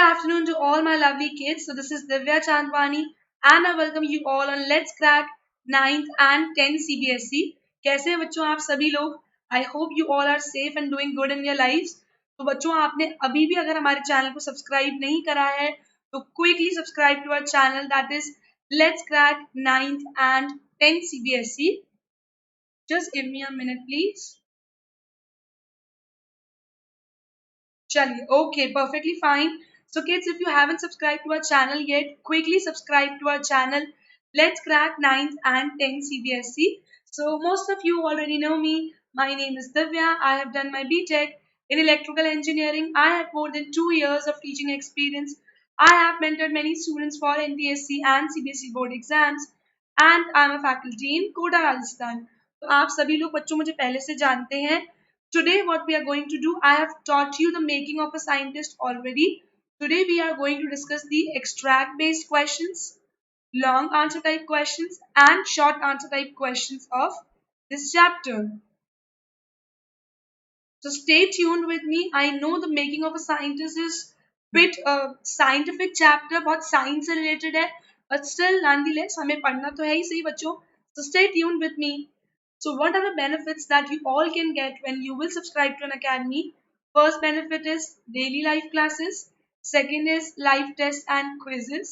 afternoon to all my lovely kids. So this is Divya Chandwani and I welcome you all on Let's Crack 9th and 10th CBSE. कैसे हैं बच्चों आप सभी लोग? I hope you all are safe and doing good in your lives. तो बच्चों आपने अभी भी अगर हमारे चैनल को सब्सक्राइब नहीं करा है तो quickly subscribe to our channel that is Let's Crack 9th and 10th CBSE. Just give me a minute please. Chaliye, okay, perfectly fine. So kids, if you haven't subscribed to our channel yet, quickly subscribe to our channel. Let's crack 9th and 10th CBSE. So most of you already know me. My name is Divya. I have done my BTech in electrical engineering. I have more than 2 years of teaching experience. I have mentored many students for NTSC and CBSE board exams. And I'm a faculty in Koda, Rajasthan. तो आप सभी लोग बच्चों मुझे पहले से जानते हैं. Today what we are going to do, I have taught you the making of a scientist already. Today we are going to discuss the extract based questions, long answer type questions and short answer type questions of this chapter. So stay tuned with me. I know the making of a scientist is bit scientific chapter, बहुत science से related है, but still nonetheless हमें पढ़ना तो है ही सही बच्चों. So stay tuned with me. So what are the benefits that you all can get when you will subscribe to an academy? First benefit is daily life classes. Second is live tests and quizzes.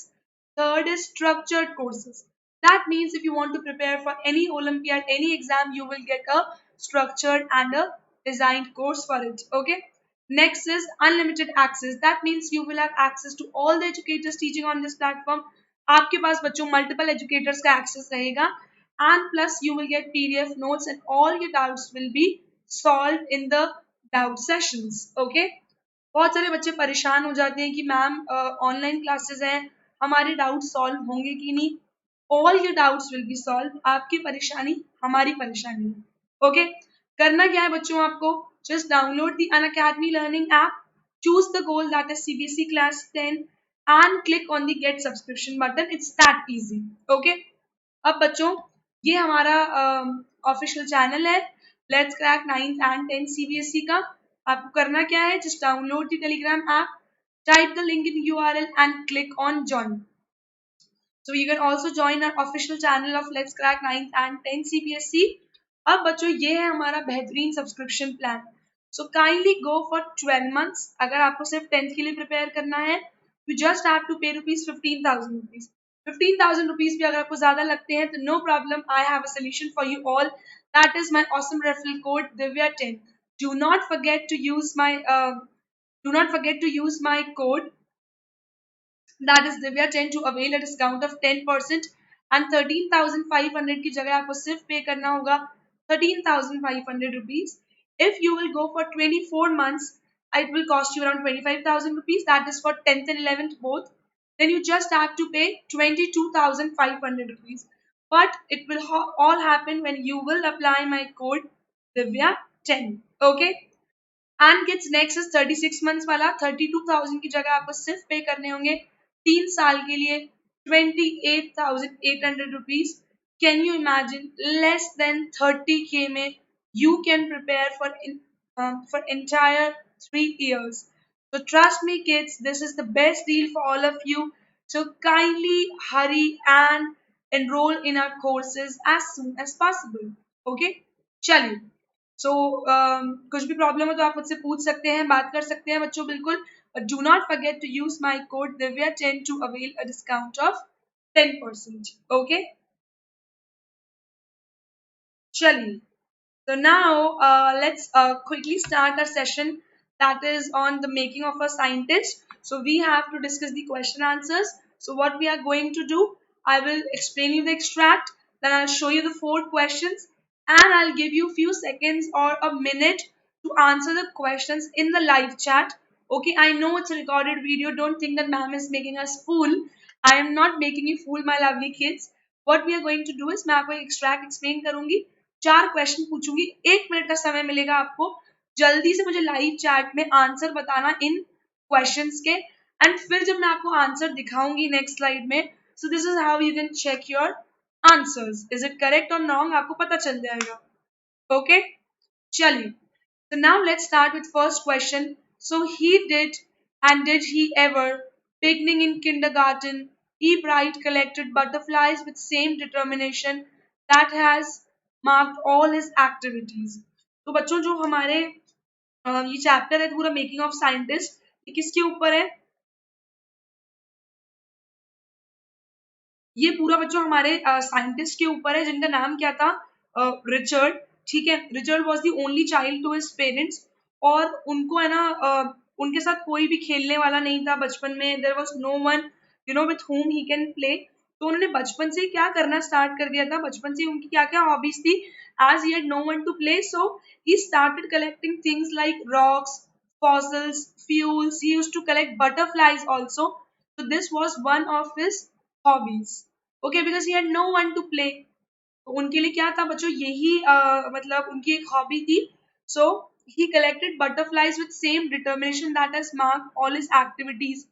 Third is structured courses. That means if you want to prepare for any Olympiad, any exam, you will get a structured and a designed course for it. Okay. Next is unlimited access. That means you will have access to all the educators teaching on this platform. आपके पास बच्चों multiple educators का access रहेगा and plus you will get PDF notes and all your doubts will be solved in the doubt sessions. Okay. बहुत सारे बच्चे परेशान हो जाते हैं कि मैम ऑनलाइन क्लासेस हैं हमारे डाउट सॉल्व होंगे कि नहीं. All your doubts will be solve. आपकी परेशानी हमारी परेशानी है. ओके. करना क्या है बच्चों आपको? Just download the Unacademy learning app, choose the goal that is CBSE class 10 and click on the get subscription button. It's that easy. Okay. अब बच्चों ये हमारा ऑफिशियल चैनल है let's crack 9th and 10th CBSE का. आपको करना क्या है? Just download the Telegram app, type the link in URL and click on join. So you can also join our official channel of Let's Crack 9th and 10th CBSE. अब बच्चों ये है हमारा बेहतरीन subscription plan. So kindly go for 12 months. अगर आपको सिर्फ 10th के लिए प्रिपेयर करना है you just have to pay rupees 15,000 rupees. 15,000 rupees भी अगर आपको ज्यादा लगते हैं तो no problem, I have a solution for you all. That is my awesome referral code Divya10. Do not forget to use my code that is Divya10 to avail a discount of 10% and 13,500 की जगह आपको सिर्फ पे करना होगा 13,500 rupees. If you will go for 24 months, it will cost you around 25,000 rupees. That is for 10th and 11th both. Then you just have to pay 22,500 rupees. But it will all happen when you will apply my code Divya10. Okay. And kids next is 36 months वाला 32,000 की जगह आपको सिर्फ पे करने होंगे 3 साल के लिए 28,800 rupees. Can you imagine? Less than 30K में you can prepare for entire 3 years. So trust me kids, this is the best deal for all of you. So kindly hurry and enroll in our courses as soon as possible. Okay? चलिए. सो कुछ भी problem हो तो आप मुझसे पूछ सकते हैं, बात कर सकते हैं बच्चों बिल्कुल. But do not forget to use my code Divya10 to avail a discount of 10%. Okay? चलिए. So now let's quickly start our session that is on the making of a scientist. So we have to discuss the question answers. So what we are going to do, I will explain you the extract, then I'll show you the 4 questions and I'll give you few seconds or a minute to answer the questions in the live chat. Okay, I know it's a recorded video. Don't think that ma'am is making us fool. I am not making you fool, my lovely kids. What we are going to do is मैं आपको extract explain करूंगी, 4 question पूछूंगी, 1 minute का समय मिलेगा आपको. जल्दी से मुझे लाइव चैट में आंसर बताना इन क्वेश्चंस के एंड फिर जब मैं आपको आंसर दिखाऊंगी नेक्स्ट स्लाइड में, so this is how you can check your answers. Is it correct और रॉन्ग आपको पता चल जाएगा. ओके. चलिए. So now let's start with first question. So he did And did he ever, beginning in kindergarten, Ebright collected butterflies with same determination that has marked all his activities. तो बच्चों जो हमारे ये चैप्टर है पूरा making of scientist, ये किसके ऊपर है? ये पूरा बच्चों हमारे साइंटिस्ट के ऊपर है जिनका नाम क्या था? रिचर्ड। ठीक है, Richard was the only child to his parents, और उनको है ना उनके साथ कोई भी खेलने वाला नहीं था बचपन में। There was no one with whom he can play. तो उन्होंने बचपन से ही क्या करना स्टार्ट कर दिया था, बचपन से उनकी क्या क्या हॉबीज थी? As he had no one to play, so he started collecting things like rocks, fossils, fuels. He used to collect butterflies also. So this was one of his hobbies. Okay, because he had no one to play. तो उनके लिए क्या था बच्चों, यही मतलब उनकी एक हॉबी थी. So he collected butterflies with same determination that has marked all his activities.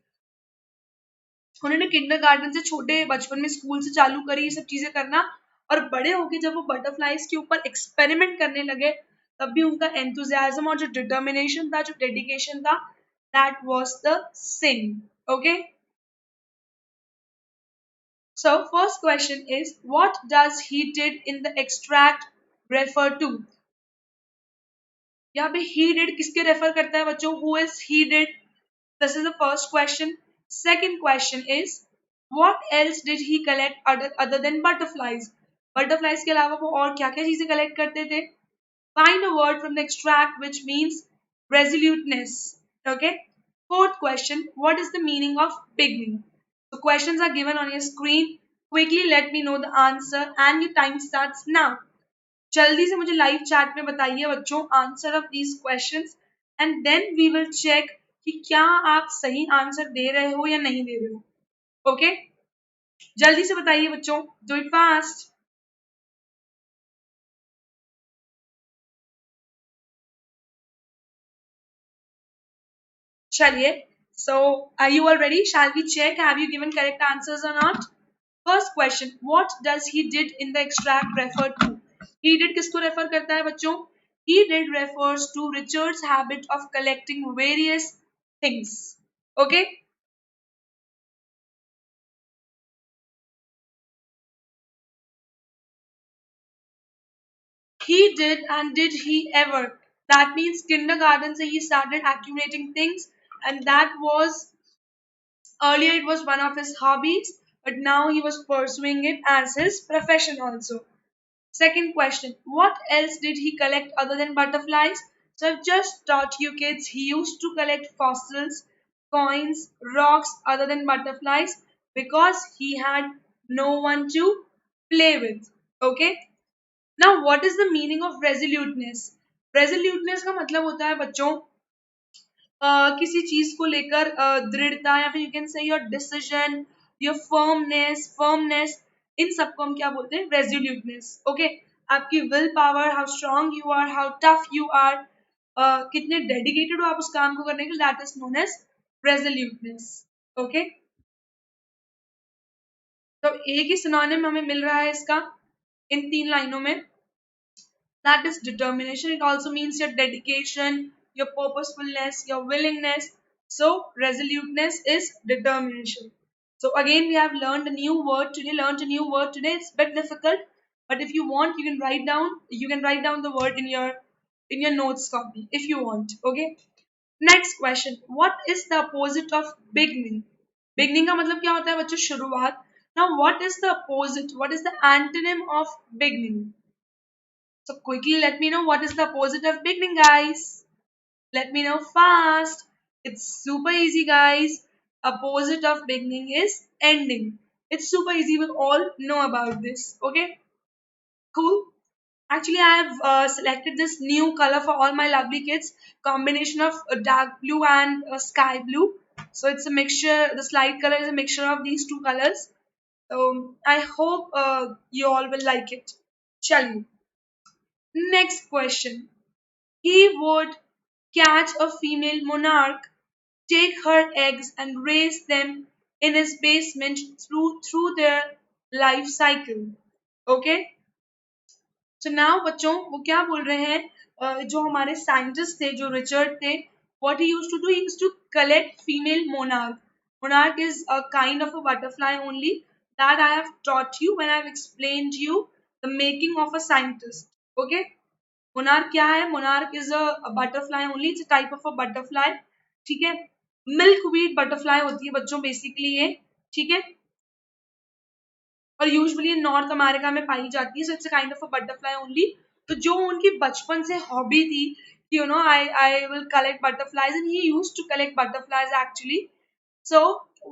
उन्होंने किंडरगार्टन से छोटे बचपन में स्कूल से चालू करी ये सब चीजें करना, और बड़े होके जब वो बटरफ्लाइज के ऊपर एक्सपेरिमेंट करने लगे तब भी उनका एंथुजियाज्म और जो डिटर्मिनेशन था, जो डेडिकेशन था, that was the same. Okay, so first question is, what does he did in the extract refer to? यहाँ पे he did किसके रेफर करता है बच्चों? Who is he did? This is the first question. Second question is, what else did he collect other than butterflies? Butterflies के अलावा वो और क्या क्या चीजें collect करते थे? Find a word from the extract which means resoluteness. Okay. Fourth question, what is the meaning of beginning? The questions are given on your screen. Quickly let me know the answer and your time starts now. जल्दी से मुझे live chat में बताइए बच्चों answer of these questions, and then we will check कि क्या आप सही आंसर दे रहे हो या नहीं दे रहे हो. ओके, जल्दी से बताइए बच्चों, डू इट फास्ट. चलिए, so are you all ready? Shall we check, have you given correct answers or not? First question, what does he did in the extract refer to? He did किसको refer करता है बच्चों? He did refers to Richard's habit of collecting various things. Okay. He did, and did he ever? That means kindergarten se he started accumulating things, and that was earlier it was one of his hobbies, but now he was pursuing it as his profession also. Second question, what else did he collect other than butterflies? So I've just taught you kids he used to collect fossils, coins, rocks other than butterflies because he had no one to play with. Okay? Now what is the meaning of resoluteness? Resoluteness का मतलब होता है बच्चों किसी चीज को लेकर दृढ़ता, या फिर you can say your decision, your firmness, इन सबको हम क्या बोलते हैं? रेजोल्यूटनेस. ओके, आपकी will power, how strong you are, how tough you are, कितने डेडिकेटेड हो आप उस काम को करने के लिए, that is known as resoluteness. Okay, तो एक ही सिनोनिम हमें मिल रहा है इसका इन तीन लाइनों में. That is determination. It also means your dedication, your purposefulness, your willingness. So resoluteness is determination. So again, we have learned a new word today. It's a bit difficult, but if you want, you can write down. You can write down the word in your notes copy if you want. Okay. Next question. What is the opposite of beginning? Beginning का मतलब क्या होता है बच्चों? शुरुआत. Now, what is the opposite? What is the antonym of beginning? So quickly let me know what is the opposite of beginning, guys. Let me know fast. It's super easy, guys. Opposite of beginning is ending. It's super easy. We all know about this. Okay, cool. Actually, I have selected this new color for all my lovely kids. Combination of dark blue and sky blue. So it's a mixture. The slide color is a mixture of these two colors. I hope you all will like it. Chaliye. Next question. He would catch a female monarch, take her eggs, and raise them in his basement through their life cycle. Okay? So now बच्चों वो क्या बोल रहे हैं, जो हमारे scientist थे, जो रिचर्ड थे, what he used to do, he used to collect female monarch. Monarch is a kind of a butterfly only, that I have taught you when I've explained you the making of a scientist. Okay, monarch क्या है? Monarch is a butterfly only, it's a type of a butterfly. ठीक है, milkweed butterfly होती है बच्चों basically ये. ठीक है, और यूजुअली नॉर्थ अमेरिका में पाई जाती है. So it's a kind of a butterfly only. तो जो उनकी बचपन से हॉबी थी, you know, I will collect butterflies, and he used to collect butterflies actually. So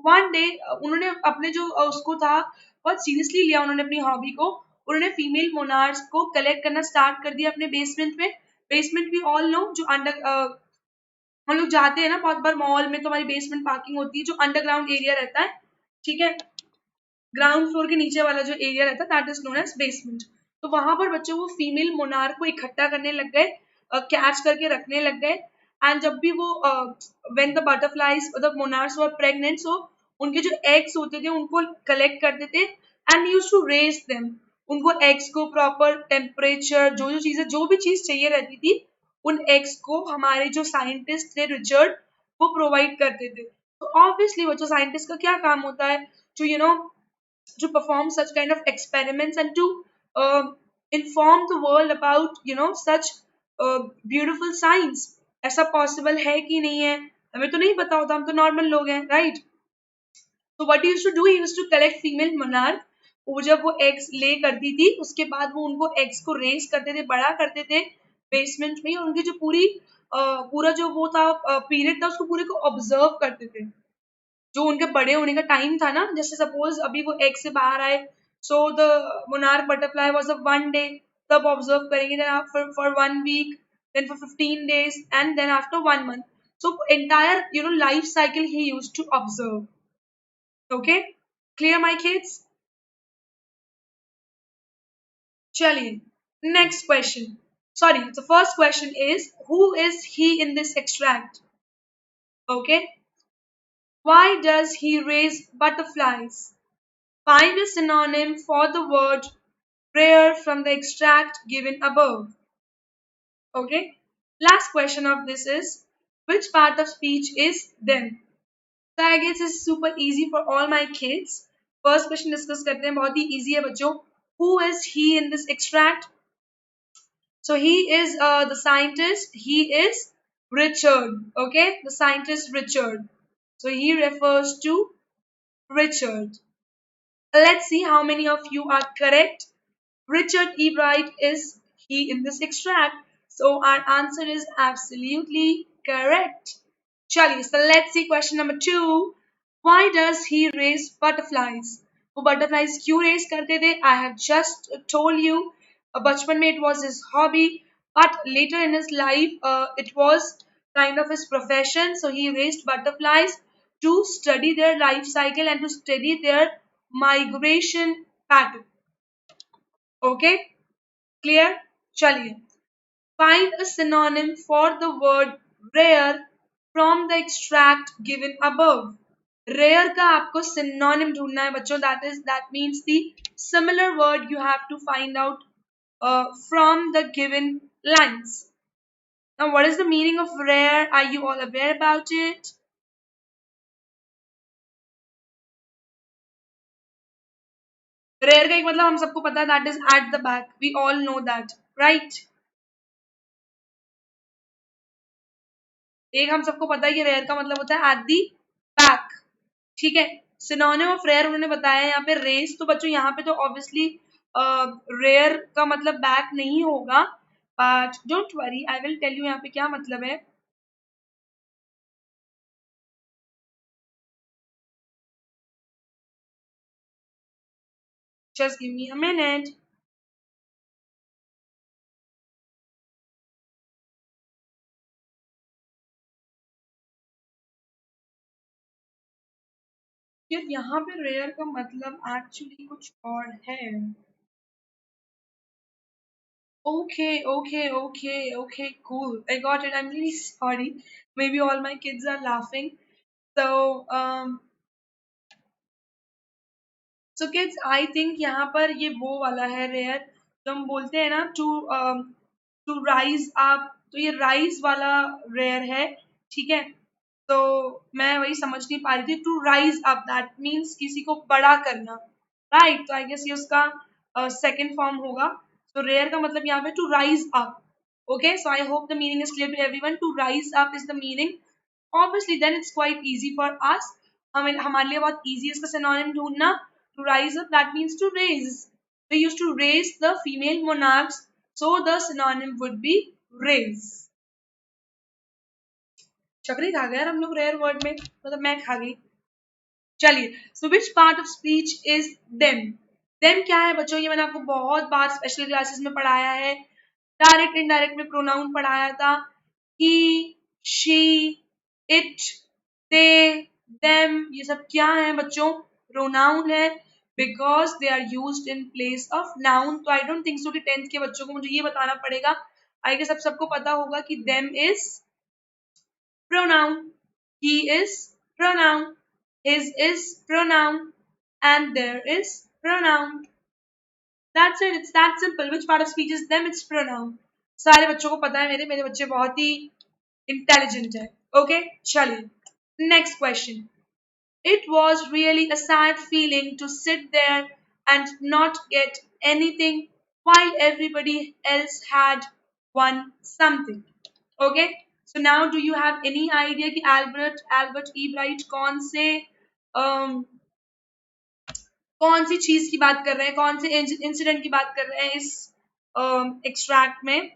one day उन्होंने अपने जो उसको था, बहुत सीरियसली लिया उन्होंने अपनी हॉबी को. उन्होंने फीमेल मोनार्क्स को कलेक्ट करना स्टार्ट कर दिया अपने बेसमेंट में. बेसमेंट भी ऑल नो, जो अंडर हम लोग जाते हैं ना बहुत बार मॉल में, तो हमारी बेसमेंट पार्किंग होती है, जो अंडरग्राउंड एरिया रहता है. ठीक है, ग्राउंड फ्लोर के नीचे वाला जो एरिया रहता है, that is known as basement. तो वहां पर बच्चों वो फीमेल मोनार्क को इकट्ठा करने लग गए, कैच करके रखने लग गए. एंड जब भी वो when the butterflies the monarchs were pregnant, so उनके जो एग्स होते थे उनको कलेक्ट करते थे and used to raise them. उनको एग्स को प्रॉपर टेम्परेचर, जो जो चीजें, जो भी चीज चाहिए रहती थी, उन एग्स को हमारे जो साइंटिस्ट थे रिचर्ड, वो प्रोवाइड करते थे. तो ऑब्वियसली बच्चों साइंटिस्ट का क्या काम होता है, to you know, to perform such kind of experiments and to uh, inform the world about, you know, such beautiful science. ऐसा पॉसिबल है कि नहीं है हमें तो नहीं पता होता, हम तो नॉर्मल लोग हैं, राइट. तो what used to do, he used to collect female monarch. वो जब वो एग्स ले करती थी, उसके बाद वो उनको एग्स को रेस करते थे, बड़ा करते थे बेसमेंट में, और उनकी जो पूरा जो वो था पीरियड था, उसको पूरे को ऑब्जर्व करते थे. जो उनके बड़े होने का टाइम था ना, जैसे सपोज अभी वो एग से बाहर आए, so the monarch butterfly was a one day, तब ऑब्जर्व करेंगे, then for one week, then for 15 days, and then after one month. So entire, you know, life cycle he used to observe. Okay, clear my kids? चलिए, next question. Sorry, the first question is, who is he in this extract? Okay, why does he raise butterflies? Find a synonym for the word rare from the extract given above. Okay. Last question of this is, which part of speech is them? So I guess it's super easy for all my kids. First question discuss करते हैं, बहुत ही easy है बच्चों. Who is he in this extract? So he is the scientist. He is Richard. Okay, the scientist Richard. So he refers to Richard. Let's see how many of you are correct. Richard E. Bright is he in this extract. So our answer is absolutely correct. Chaliye, so let's see question number 2. Why does he raise butterflies? वो butterflies क्यों raise करते थे? I have just told you. बचपन में it was his hobby, but later in his life it was kind of his profession. So he raised butterflies to study their life cycle and to study their migration pattern. Okay, clear? चलिए, find a synonym for the word rare from the extract given above. Rare का आपको synonym ढूंढना है बच्चों. That means the similar word you have to find out from the given lines. Now, what is the meaning of rare? Are you all aware about it? Rare का एक मतलब हम सबको पता है, that is at the back. We all know that, right? एक हम सबको पता है कि रेयर का मतलब होता है एट दी बैक. ठीक है, सिनोनिम ऑफ रेयर उन्होंने बताया यहाँ पे रेस. तो बच्चों यहाँ पे तो ऑब्वियसली रेयर का मतलब बैक नहीं होगा, but don't worry, I will tell you यहाँ पे क्या मतलब है. Just give me a minute. यार यहाँ पे रेयर का मतलब एक्चुअली कुछ और है. Okay, okay, okay, okay, cool. I got it. I'm really sorry. Maybe all my kids are laughing. So, so kids, I think यहाँ पर ये वो वाला है रेयर, तो हम बोलते हैं ना टू टू राइज अप, तो ये राइज वाला रेयर है. ठीक है, तो मैं वही समझ नहीं पा रही थी। To rise up that means किसी को बड़ा करना, राइट? तो आई गेस ये उसका सेकेंड फॉर्म होगा। तो रेयर का मतलब यहाँ पे to rise up. Okay, so I hope the meaning is clear to everyone. To rise up is the meaning. Obviously then it's quite easy for us, हमें हमारे लिए बहुत इजी है इसका सिनोनिम ढूंढना। To rise up that means to raise, they used to raise the female monarchs, so the synonym would be raise। चक्री खा गए यार हम लोग रेयर वर्ड में, मतलब मैं खा गई। चलिए, so which part of speech is them? Them क्या है बच्चों? ये मैंने आपको बहुत बार स्पेशल क्लासेस में पढ़ाया है, डायरेक्ट इनडायरेक्ट में प्रोनाउन पढ़ाया था। He, she, it, they, them, ये सब क्या है बच्चों? प्रोनाउन है, because they are used in place of noun. तो आई डोंट थिंक सो कि 10th के बच्चों को मुझे ये बताना पड़ेगा, आई गेस अब सबको पता होगा कि them is pronoun, he is pronoun, his is pronoun, and there is pronoun. That's it, it's that simple. Which part of speech is them? It's pronoun. सारे बच्चों को पता है, मेरे मेरे बच्चे बहुत ही इंटेलिजेंट है। ओके, चलिए next question. It was really a sad feeling to sit there and not get anything while everybody else had won something. Okay, so now do you have any idea कि Albert E. Bright कौन सी चीज की बात कर रहे हैं, कौन से इंसिडेंट की बात कर रहे हैं इस एक्सट्रैक्ट में?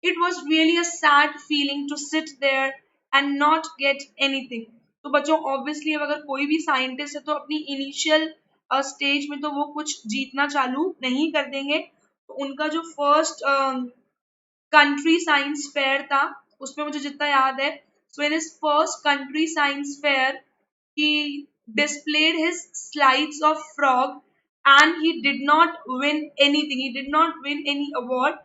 It was really a sad feeling to sit there and not get anything. तो बच्चों ऑब्वियसली अगर कोई भी साइंटिस्ट है तो अपनी इनिशियल स्टेज में तो वो कुछ जीतना चालू नहीं कर देंगे। तो उनका जो फर्स्ट कंट्री साइंस फेयर था, उसमें मुझे जितना याद है, so in his first country science fair he displayed his slides of frog and he did not win anything, he did not win any award.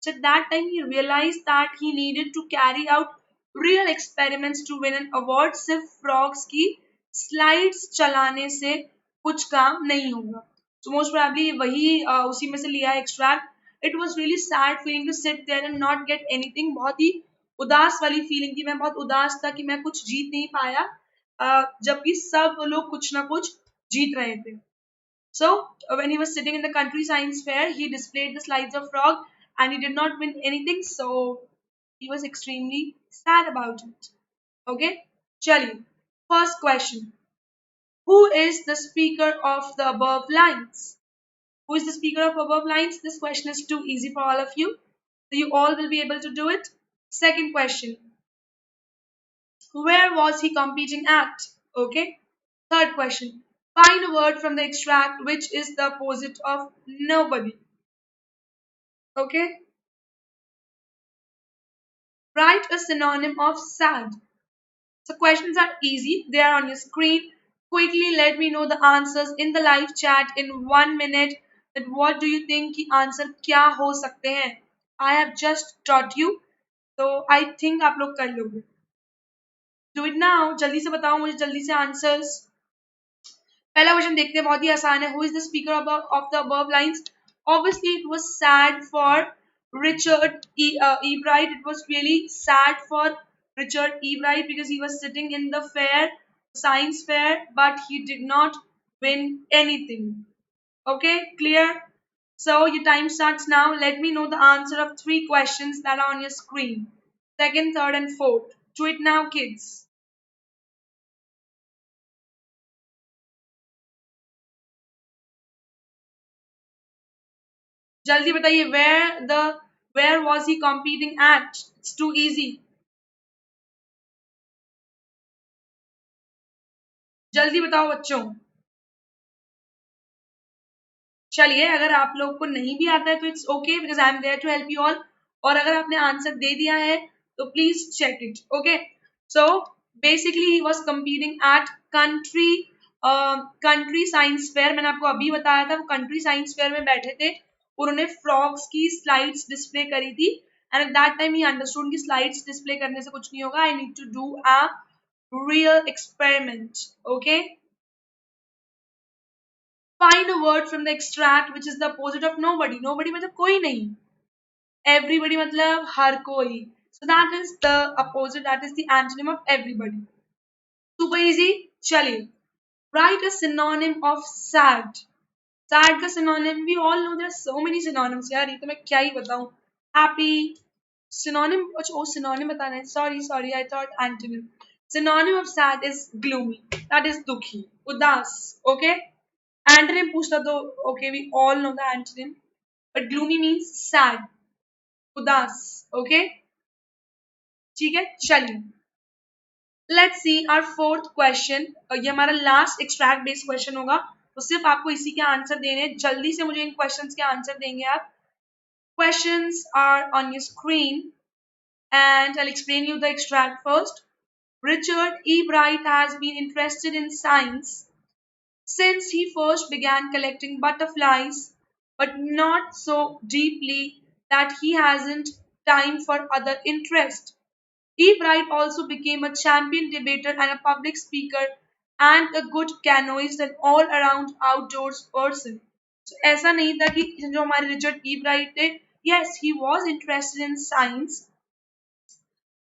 So at that time he realized that he needed to carry out real experiments to win an award. सिर्फ frogs की slides चलाने से कुछ काम नहीं होगा। So most probably वही उसी में से लिया है extract. It was really sad feeling to sit there and not get anything. बहुत ही उदास वाली फीलिंग थी, मैं बहुत उदास था कि मैं कुछ जीत नहीं पाया, जबकि सब लोग कुछ ना कुछ जीत रहे थे। So when he was sitting in the country science fair, he displayed the slides of frog and he did not win anything, so he was extremely sad about it. Okay, chaliye, first question. Who is the speaker of the above lines? Who is the speaker of above lines? This question is too easy for all of you, so you all will be able to do it. Second question. Where was he competing at? Okay. Third question. Find a word from the extract which is the opposite of nobody. Okay. Write a synonym of sad. So questions are easy. They are on your screen. Quickly let me know the answers in the live chat in 1 minute. That what do you think कि answer क्या हो सकते हैं? I have just taught you. So I think आप लोग कर लोगे। Do it now. जल्दी से बताओ मुझे, जल्दी से answers. पहला क्वेश्चन देखते हैं, बहुत ही आसान है। Who is the speaker of the above lines? Obviously it was sad for Richard Ebright. It was really sad for Richard Ebright because he was sitting in the fair, science fair, but he did not win anything. Okay, clear? So your time starts now. Let me know the answer of 3 questions that are on your screen. Second, third, and fourth. Do it now, kids. जल्दी बताइए, where was he competing at? It's too easy. जल्दी बताओ बच्चों। चलिए, अगर आप लोग को नहीं भी आता है तो it's okay, because I am there to help you all. और अगर आपने आंसर दे दिया है तो please check it. Okay, so basically he was competing at country science fair. मैंने आपको अभी बताया था, वो कंट्री साइंस फेयर में बैठे थे, उन्होंने फ्रॉग्स की स्लाइड्स डिस्प्ले करी थी, and at that time he understood कि स्लाइड्स डिस्प्ले करने से कुछ नहीं होगा, I need to do a real experiment. Okay, find a word from the extract which is the opposite of nobody. Nobody मतलब कोई नहीं, everybody मतलब हर कोई। So that is the opposite, that is the antonym of everybody. Super easy. चलिए, write a synonym of sad. Sad का synonym, we all know there are so many synonyms यार, ये तो मैं क्या ही बताऊं. Happy synonym, oh synonym बताना है, sorry I thought antonym. Synonym of sad is gloomy, that is dukhi, udas. Okay, antonym पूछता तो okay, we all know the antonym, but gloomy means sad, udas. Okay, ठीक है. चलिए, let's see our fourth question. ये हमारा last extract based question होगा, तो सिर्फ आपको इसी के आंसर देने हैं. जल्दी से मुझे इन क्वेश्चंस के आंसर देंगे आप. Questions are on your screen and I'll explain you the extract first. Richard E. Bright has been interested in science since he first began collecting butterflies, but not so deeply that he hasn't time for other interests. E. Bright also became a champion debater and a public speaker and a good canoeist and all-around outdoors person. So ऐसा नहीं था कि जो हमारे Richard E bright थे, yes, he was interested in science.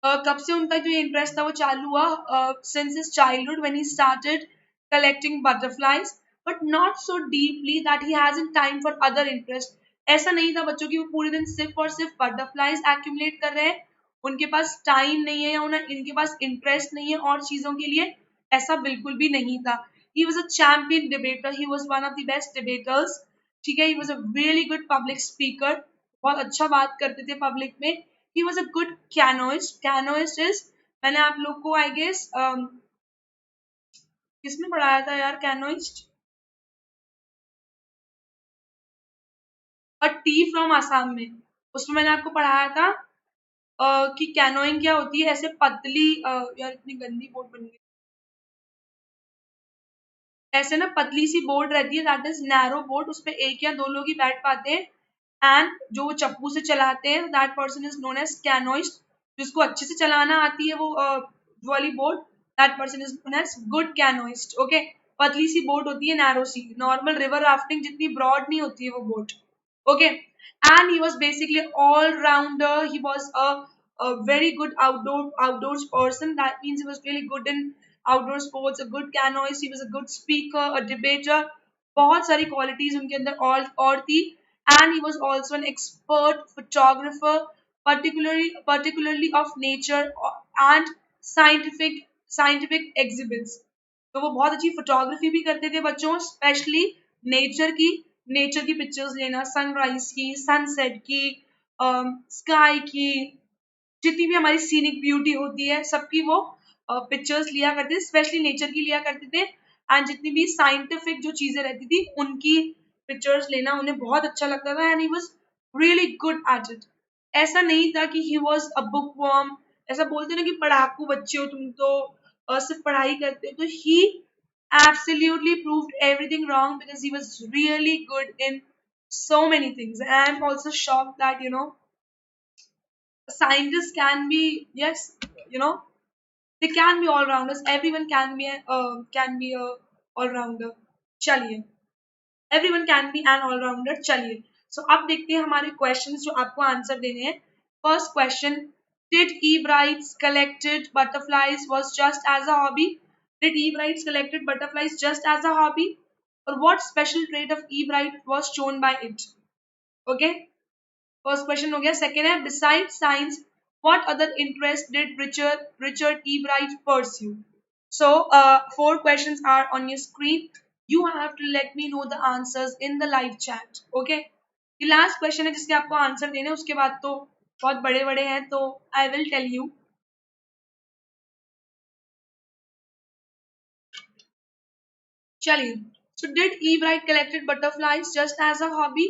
कब से उनका जो इंटरेस्ट था वो चालू हुआ? Since his childhood when he started collecting butterflies, but not so deeply that he hasn't time for other interest. ऐसा नहीं था बच्चों की वो पूरे दिन सिर्फ और सिर्फ बटरफ्लाइज एक्यूमुलेट कर रहे हैं, उनके पास टाइम नहीं है या उन्हें इनके पास इंटरेस्ट नहीं है और चीजों के लिए. ऐसा बिल्कुल भी नहीं था. He was a champion debater, he was one of the best debtors. ठीक है, he was a really good public speaker, बहुत अच्छा बात करते थे पब्लिक में. He was a good canoeist. Canoeist is, मैंने आप लोग को आई गेस किसमें पढ़ाया था यार canoeist? A T from Assam में, उसमें मैंने आपको पढ़ाया था कि कैनोइंग क्या होती है. ऐसे पतली यार इतनी गंदी बोर्ड बन गई, ऐसे ना पतली सी बोर्ड रहती है, दैट इज नैरो बोर्ड, उस पर एक या दो लोग ही बैठ पाते हैं. एंड जो चप्पू से चलाते हैं that person is known as canoeist. जिसको अच्छे से चलाना आती है वो वाली boat, that person is known as good canoeist. Okay, पतली सी बोट होती है, नैरो सी, नॉर्मल रिवर राफ्टिंग जितनी ब्रॉड नहीं होती है वो boat. Okay, and he was basically all rounder. He was a very good outdoors person. That means he was really good in outdoor sports, a good canoeist, he was a good speaker, a debater. बहुत सारी qualities उनके अंदर और थी. And he was also an expert photographer, particularly of nature and scientific exhibits. तो वो बहुत अच्छी फोटोग्राफी भी करते थे बच्चों, स्पेशली नेचर की पिक्चर्स लेना, सनराइज की, सनसेट की, स्काई की, जितनी भी हमारी सीनिक ब्यूटी होती है सबकी वो पिक्चर्स लिया करते थे, स्पेशली नेचर की लिया करते थे. एंड जितनी भी साइंटिफिक जो चीजें रहती थी उनकी पिक्चर्स लेना उन्हें बहुत अच्छा लगता था. And he was really good at it. ऐसा नहीं था कि he was a book worm. ऐसा बोलते ना कि पढ़ाकू बच्चे हो तुम तो, सिर्फ पढ़ाई करते हो. तो ही absolutely proved everything wrong because he was really good in so many things. And I'm also shocked that scientists can be, yes, you know they can be all rounders. Everyone can be a all rounder. चलिए, everyone can be an all rounder. चलिए, so अब देखते हैं हमारे questions जो आपको answer देने हैं. First question: Did E. Bright collected butterflies was just as a hobby? Did E. Bright collected butterflies just as a hobby? Or what special trait of E. Bright was shown by it? Okay. First question हो गया. Second है, beside science what other interest did Richard E Bright pursue? So four questions are on your screen. You have to let me know the answers in the live chat. Okay, ये last question है जिसके आपको answer देने, उसके बाद तो बहुत बड़े बड़े हैं, तो आई विल टेल यू. चलिए, so did E. Bright collected butterflies just as a hobby?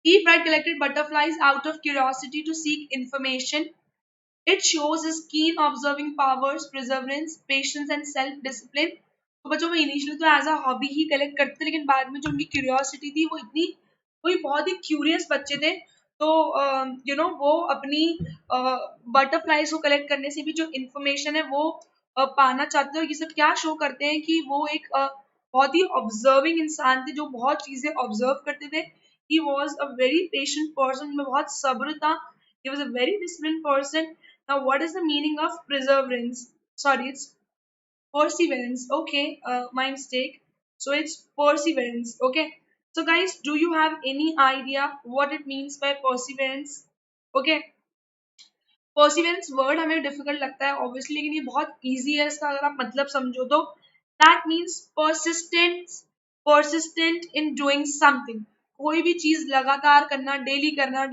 E. Bright collected butterflies out of curiosity to seek information. It shows his keen observing powers, perseverance, patience and self discipline. तो बच्चों में initially तो as a hobby he collect करते थे, लेकिन बाद में जो उनकी क्यूरियोसिटी थी वो बहुत ही क्यूरियस बच्चे थे. तो वो अपनी बटरफ्लाइज को कलेक्ट करने से भी जो इन्फॉर्मेशन है वो पाना चाहते थे. और ये सब क्या शो करते हैं कि वो एक बहुत ही ऑब्जर्विंग इंसान थे, जो बहुत चीजें ऑब्जर्व करते थे. He was a very patient person, में बहुत सब्र था. He was a very disciplined person. Now, what is the meaning of perseverance? Sorry, it's perseverance. Okay, my mistake. So it's perseverance. Okay. So guys, do you have any idea what it means by perseverance? Okay. Perseverance word हमें difficult लगता है obviously, लेकिन ये बहुत easy है इसका अगर आप मतलब समझो तो. That means persistent, persistent in doing something. कोई भी चीज लगातार करना, डेली करना,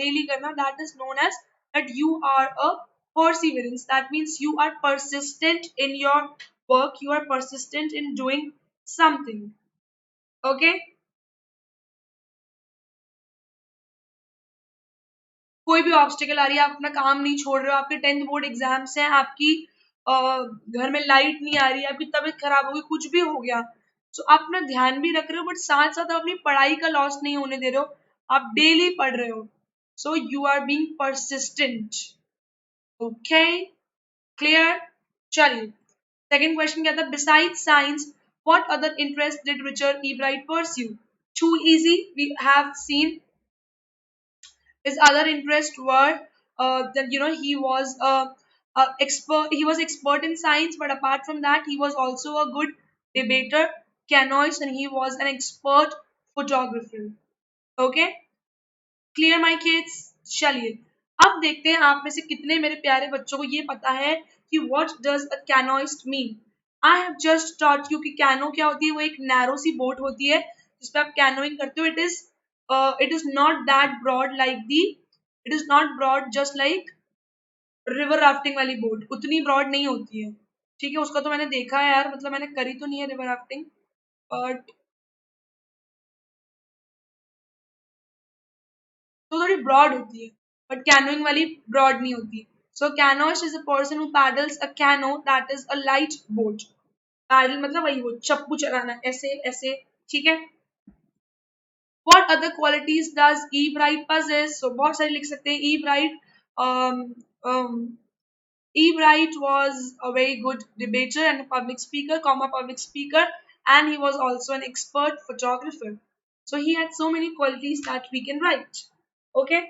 that is known as that you are a perseverance. That means you are persistent in your work, you are persistent in doing something. Okay. कोई भी obstacle आ रही है, आप अपना काम नहीं छोड़ रहे हो, आपके 10th बोर्ड एग्जाम्स हैं, आपकी घर में लाइट नहीं आ रही है, आपकी तबीयत खराब हो गई, कुछ भी हो गया, तो आप अपना ध्यान भी रख रहे हो, बट साथ साथ आप अपनी पढ़ाई का लॉस नहीं होने दे रहे हो, आप डेली पढ़ रहे हो. So you are being persistent. Okay, clear. चलिए, सेकंड क्वेश्चन क्या था? Beside science what other interest did Richard E Bright pursue? Too easy, we have seen. His other interests were that he was a expert. He was expert in science, but apart from that, he was also a good debater, canoeist, and he was an expert photographer. Okay, clear my kids? चलिए, अब देखते हैं आप में से कितने मेरे प्यारे बच्चों को ये पता है कि what does a canoeist mean. I have just taught you कि कैनो क्या होती है. वो एक नैरो सी बोट होती है जिसपे आप कैनोइंग करते हो. It is not that broad like the, it is not broad just like river rafting वाली बोट, उतनी ब्रॉड नहीं होती है. ठीक है, उसका तो मैंने देखा है यार, मतलब मैंने करी तो नहीं है रिवर राफ्टिंग, बट तो थोड़ी ब्रॉड होती है, बट कैनोइंग वाली ब्रॉड नहीं होती. So canoeist is a person who paddles a canoe, that is a light boat. Paddle मतलब वही वो चप्पू चलाना, ऐसे ऐसे. ठीक है. What other qualities does E Bright possess? So बहुत सारे लिख सकते हैं. E Bright, um, um, E. Bright was a very good debater and a public speaker, public speaker, and he was also an expert photographer. So he had so many qualities that we can write. Okay,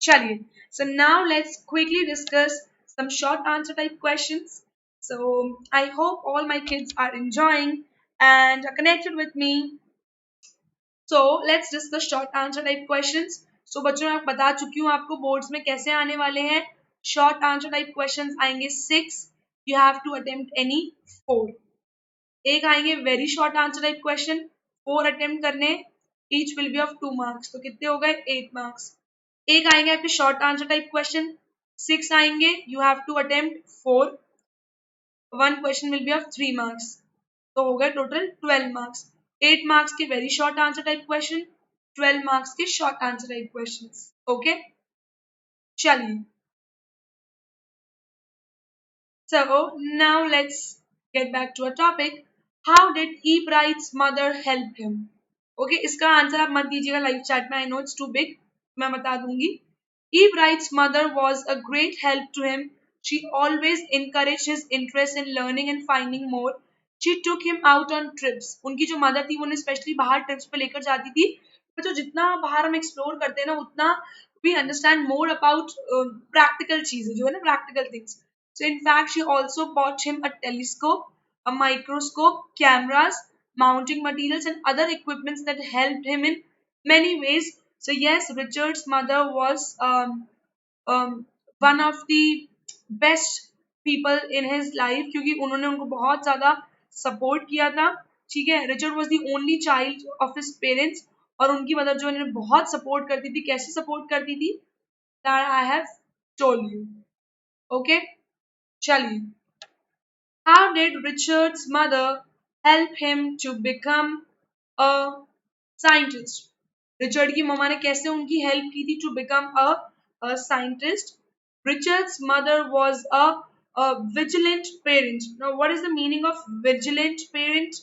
chaliye. So now let's quickly discuss some short answer type questions. So I hope all my kids are enjoying and are connected with me. So let's discuss short answer type questions. So बच्चों मैं बता चुकी हूँ आपको boards में कैसे आने वाले हैं. शॉर्ट आंसर टाइप क्वेश्चंस आएंगे 6. You have to attempt any 4. एक आएंगे very short answer type question, 4 attempt करने, each will be of 2 marks. तो कितने हो गए? 8 मार्क्स. एक आएंगे आपके शॉर्ट आंसर टाइप क्वेश्चन, 6 आएंगे, you have to attempt 4, 1 question will be of 3 marks. तो हो गए टोटल 12 मार्क्स. 8 मार्क्स के very short answer type question, 12 marks के short answer type question. Okay, चलिए. So now let's get back to our topic. How did E. Bright's mother help him? Okay, इसका answer आप मत दीजिएगा live chat में. I know it's too big. मैं बता दूंगी. E. Bright's mother was a great help to him. She always encouraged his interest in learning and finding more. She took him out on trips. उनकी जो mother थी वो उन्हें specially बाहर trips पे लेकर जाती थी. तो जितना बाहर हम एक्सप्लोर करते हैं ना, उतना we understand more about practical चीजें जो है ना, practical things. So in fact, she also bought him a telescope, a microscope, cameras, mounting materials, and other equipments that helped him in many ways. So yes, Richard's mother was one of the best people in his life क्योंकि उन्होंने उनको बहुत ज़्यादा support किया था. ठीक है, Richard was the only child of his parents और उनकी मदर जो उन्हें बहुत सपोर्ट करती थी. कैसे सपोर्ट करती थी? That I have told you. Okay, चलिए. How did Richard's mother help him to become a scientist? Richard की मम्मा ने कैसे उनकी हेल्प की थी to become a scientist? Richard's mother was a vigilant parent. Now, what is the meaning of vigilant parent?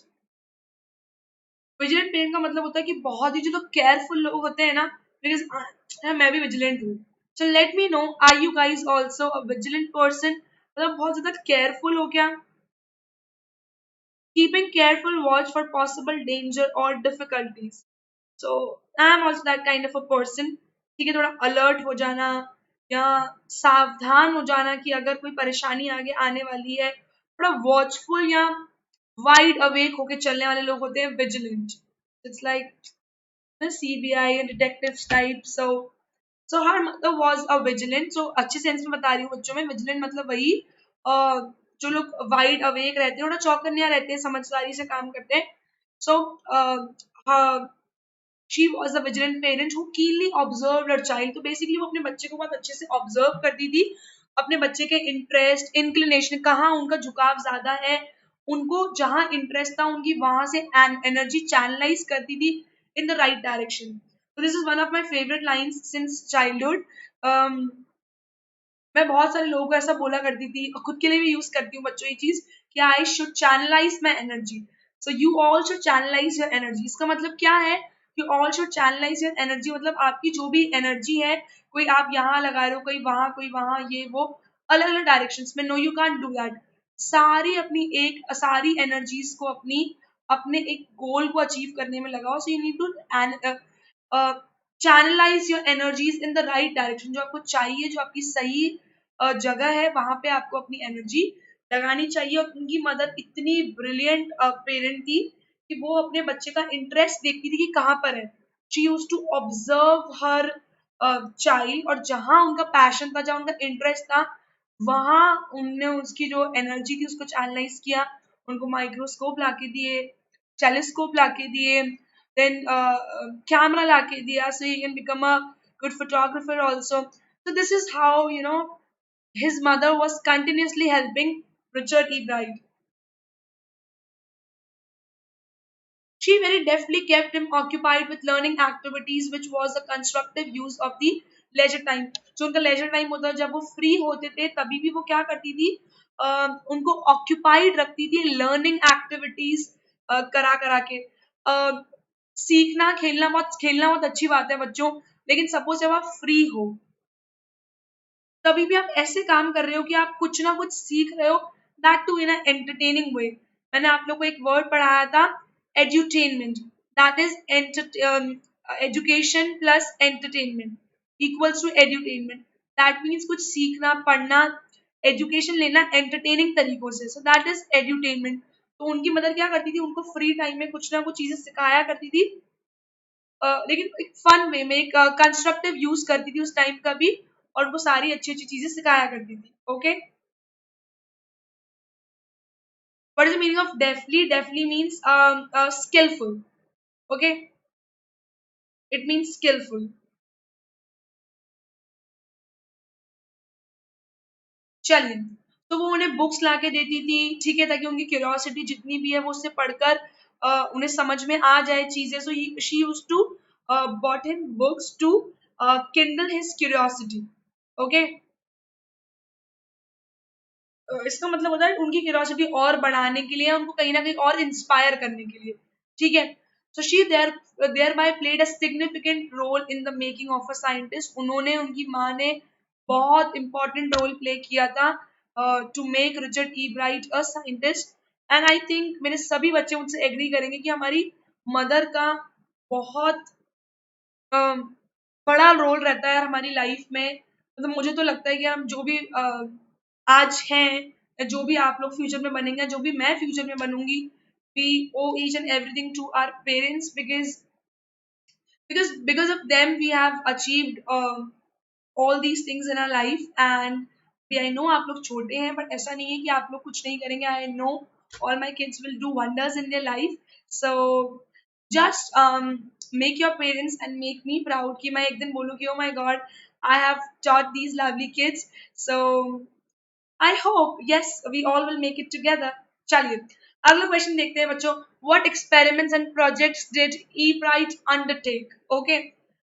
Vigilant parent का मतलब होता है कि बहुत ही जो केयरफुल लोग होते हैं ना, बिकॉज मैं भी विजिलेंट हूँ. So let me know, are you guys also a vigilant person? मतलब बहुत ज्यादा केयरफुल हो क्या? Keeping careful watch for possible danger or difficulties. So I am also that kind of a person. ठीक है, थोड़ा alert हो जाना, या सावधान हो जाना कि अगर कोई परेशानी आगे आने वाली है, थोड़ा वॉचफुल या वाइड अवेक होके चलने वाले लोग होते हैं vigilant. It's like CBI and detectives type. So her mother was a vigilant. So अच्छे सेंस में बता रही हूँ बच्चों में. Vigilant मतलब वही जो लोग वाइड अवेक रहते हैं, थोड़ा चौकन्निया रहते हैं, समझदारी से काम करते हैं. So her she was a vigilant parent who keenly observed her child. तो बेसिकली वो अपने बच्चे को बहुत अच्छे से ऑब्जर्व करती थी, अपने बच्चे के इंटरेस्ट, इंक्लिनेशन, कहाँ उनका झुकाव ज्यादा है, उनको जहां इंटरेस्ट था उनकी वहां से एनर्जी चैनलाइज करती थी इन the right direction. So this is one of my favorite lines since childhood. um, मैं बहुत सारे लोगों को ऐसा बोला करती थी और खुद के लिए भी यूज करती हूँ बच्चों ये चीज कि I should channelize my energy. So you all should channelize your energy. इसका मतलब क्या है? You all should channelize your energy मतलब आपकी जो भी एनर्जी है, कोई आप यहाँ लगा रहे हो, कोई वहां, ये वो, अलग अलग डायरेक्शन में. No, you can't do that. सारी एनर्जीज को अपने एक गोल को अचीव करने में लगाओ. So you need to channelize your energies in the right direction. जो आपको चाहिए, जो आपकी सही जगह है, वहां पे आपको अपनी एनर्जी लगानी चाहिए. और उनकी मदर इतनी ब्रिलियंट पेरेंट थी कि वो अपने बच्चे का इंटरेस्ट देखती थी कि कहाँ पर है. She use to observe her child, और जहां उनका पैशन था, जहां उनका इंटरेस्ट था, वहां उनने उसकी जो एनर्जी थी उसको चैनलाइज किया. उनको माइक्रोस्कोप लाके दिए, टेलीस्कोप लाके दिए, then camera लाके दिया, so he can become a good photographer also. So this is how, his mother was continuously helping Richard E. Bright. She very deftly kept him occupied with learning activities, which was a constructive use of the leisure time. जो उनका leisure time होता है, जब वो free होते थे, तभी भी वो क्या करती थी, उनको occupied रखती थी learning activities करा करा के. खेलना बहुत अच्छी बात है बच्चों, लेकिन सपोज जब आप फ्री हो, तभी भी आप ऐसे काम कर रहे हो कि आप कुछ ना कुछ सीख रहे हो, that too in entertaining way. मैंने आप लोग को एक वर्ड पढ़ाया था, edutainment. That is education plus entertainment equals to edutainment. That means कुछ सीखना, पढ़ना, एजुकेशन लेना एंटरटेनिंग तरीकों से. So that is edutainment. तो उनकी मदर क्या करती थी, उनको फ्री टाइम में कुछ ना कुछ चीजें सिखाया करती थी, लेकिन एक फन वे में, एक कंस्ट्रक्टिव यूज करती थी उस टाइम का भी, और वो सारी अच्छी अच्छी चीजें सिखाया करती थी. Okay, what is the meaning of deftly? Deftly means skillful. Okay, it means skillful. चलिए, तो वो उन्हें बुक्स लाके देती थी, ठीक है, ताकि उनकी क्यूरियोसिटी जितनी भी है वो उससे पढ़कर उन्हें समझ में आ जाए चीजें. So she used to bought him books to kindle his curiosity. ओके, इसका मतलब होता है उनकी क्यूरियोसिटी और बढ़ाने के लिए, उनको कहीं ना कहीं और इंस्पायर करने के लिए. ठीक है. So she thereby played a significant role in the making of a scientist. उनकी माँ ने बहुत इंपॉर्टेंट रोल प्ले किया था to make Richard E Bright a scientist. And I think मेरे सभी बच्चे मुझसे एग्री करेंगे कि हमारी मदर का बहुत बड़ा रोल रहता है हमारी लाइफ में. मतलब मुझे तो लगता है कि हम जो भी आज हैं, जो भी आप लोग फ्यूचर में बनेंगे, जो भी मैं फ्यूचर में बनूंगी, we owe each and everything to our parents, because of them we have achieved all these things in our life. And I know आप लोग छोटे हैं, but ऐसा नहीं है कि आप लोग कुछ नहीं करेंगे. I know all my kids will do wonders in their life. So just make your parents and make me proud कि मैं एक दिन बोलूँ कि oh my god, I have taught these lovely kids. So I hope, yes, we all will make it together. चलिए, अगला question देखते हैं बच्चों. What experiments and projects did E. Bright undertake? Okay,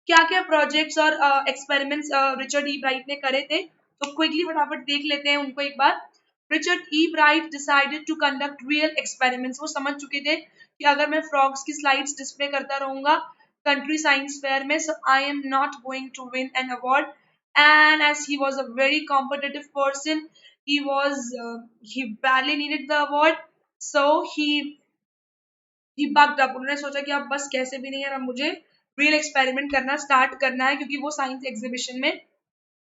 क्या क्या प्रोजेक्ट्स और एक्सपेरिमेंट्स रिचर्ड ई ब्राइट ने करे थे? तो क्विकली फटाफट देख लेते हैं उनको एक बार. Richard E Bright decided to conduct real experiments. वो समझ चुके थे कि अगर मैं फ्रॉग्स की स्लाइड्स डिस्प्ले करता रहूंगा कंट्री साइंस फेयर में, so I am not going to win an award. And as he was a very competitive person, he barely needed the award. So he bugged up. उन्होंने सोचा कि अब बस कैसे भी नहीं है, अब मुझे रियल एक्सपेरिमेंट करना स्टार्ट करना है, क्योंकि वो साइंस एग्जीबिशन में